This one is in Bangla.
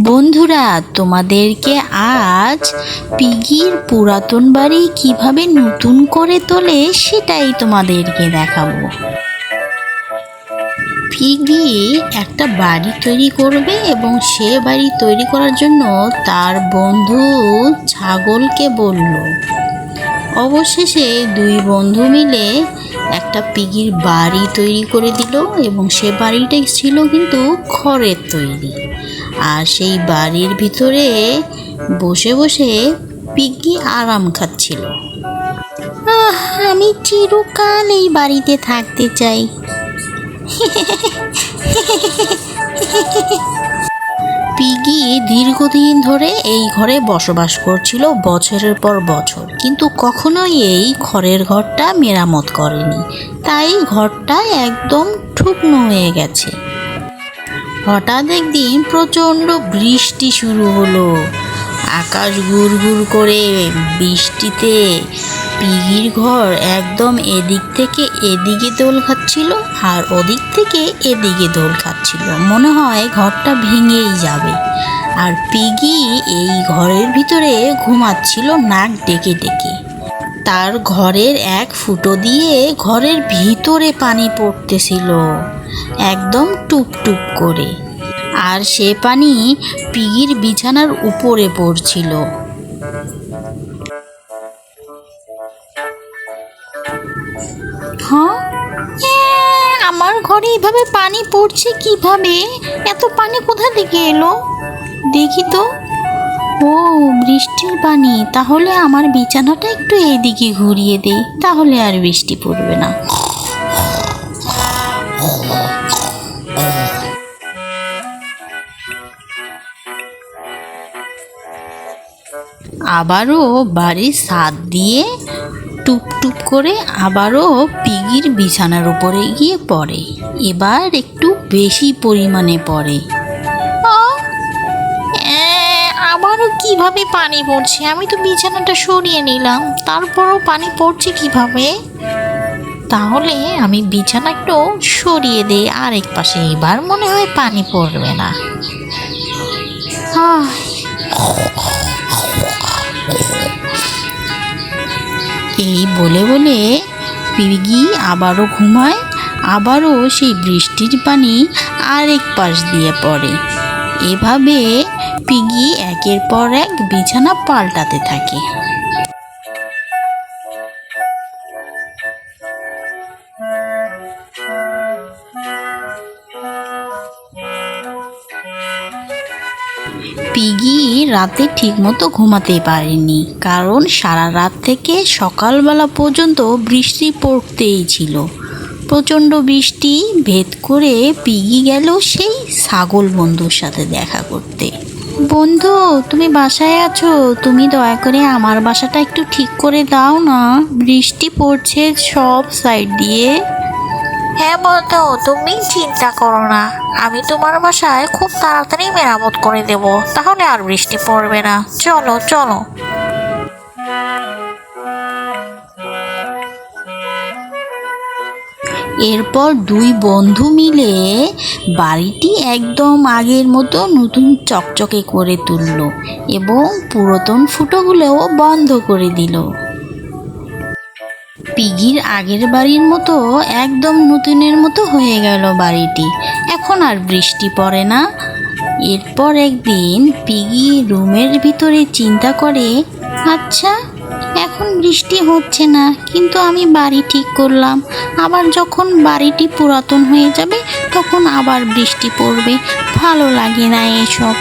বন্ধুরা, তোমাদেরকে আজ পিগির পুরাতন বাড়ি কিভাবে নতুন করে তোলে সেটাই তোমাদেরকে দেখাবো। পিগি একটা বাড়ি তৈরি করবে এবং সে বাড়ি তৈরি করার জন্য তার বন্ধু ছাগলকে বলল। অবশেষে দুই বন্ধু মিলে একটা পিগির বাড়ি তৈরি করে দিল এবং সে বাড়িটাই ছিল কিন্তু খড়ের তৈরি। আর সেই বাড়ির ভিতরে বসে বসে পিগি আরাম খাচ্ছিল। আমি চিরকাল এই বাড়িতে থাকতে চাই। পিগি দীর্ঘদিন ধরে এই ঘরে বসবাস করছিল বছরের পর বছর, কিন্তু কখনোই এই খড়ের ঘরটা মেরামত করেনি, তাই ঘরটা একদম শুকনো হয়ে গেছে। হঠাৎ একদিন প্রচণ্ড বৃষ্টি শুরু হলো। আকাশ গুড়গুড় করে বৃষ্টিতে পিগির ঘর একদম এদিক থেকে এদিকে দোল খাচ্ছিল আর ওদিক থেকে এদিকে দোল খাচ্ছিল। মনে হয় ঘরটা ভেঙেই যাবে। আর পিগি এই ঘরের ভিতরে ঘুমাচ্ছিল নাক ডেকে ডেকে। তার ঘরের এক ফুটো দিয়ে ঘরের ভিতরে পানি পড়তেছিল, একদম টুপ টুপ করে। আর সে পানি পিগির বিছানার উপরে পড়ছিল। হ্যাঁ, আমার ঘরে এইভাবে পানি পড়ছে কিভাবে? এত পানি কোথা থেকে এলো? দেখি তো। ও, বৃষ্টির পানি। তাহলে আমার বিছানাটা একটু এইদিকে ঘুরিয়ে দেই, তাহলে আর বৃষ্টি পড়বে না। আবারও বাড়ির ছাদ দিয়ে টুপ টুপ করে আবারও পিগির বিছানার উপরে গিয়ে পড়ে। এবার একটু বেশি পরিমাণে পড়ে। আবারও কিভাবে পানি পড়ছে? আমি তো বিছানাটা সরিয়ে নিলাম, তারপরও পানি পড়ছে কিভাবে? তাহলে আমি বিছানা একটু সরিয়ে দিই আরেক পাশে, এবার মনে হয় পানি পড়বে না। এই বলে বলে পিগি আবারও ঘুমায়। আবারও সেই বৃষ্টির পানি আরেক পাশ দিয়ে পড়ে। এভাবে পিগি একের পর এক বিছানা পাল্টাতে থাকে। পিগি রাতে ঠিকমতো ঘুমাতে পারেনি, কারণ সারা রাত থেকে সকালবেলা পর্যন্ত বৃষ্টি পড়তেই ছিল। প্রচণ্ড বৃষ্টি ভেদ করে পিগি গেল সেই ছাগল বন্ধুর সাথে দেখা করতে। বন্ধু, তুমি বাসায় আছো? তুমি দয়া করে আমার বাসাটা একটু ঠিক করে দাও না, বৃষ্টি পড়ছে সব সাইড দিয়ে। হ্যাঁ বন্ধু, তুমি চিন্তা করো না, আমি তোমার বাসায় খুব তাড়াতাড়ি মেরামত করে দেব, তাহলে আর বৃষ্টি পড়বে না। চলো চলো। এরপর দুই বন্ধু মিলে বাড়িটি একদম আগের মতো নতুন চকচকে করে তুলল এবং পুরাতন ফুটোগুলোও বন্ধ করে দিল। পিগির আগের বাড়ির মতো একদম নতুনের মতো হয়ে গেল বাড়িটি। এখন আর বৃষ্টি পড়ে না। এরপর একদিন পিগি রুমের ভিতরে চিন্তা করে, আচ্ছা, এখন বৃষ্টি হচ্ছে না, কিন্তু আমি বাড়ি ঠিক করলাম, আবার যখন বাড়িটি পুরাতন হয়ে যাবে তখন আবার বৃষ্টি পড়বে। ভালো লাগে না এসব।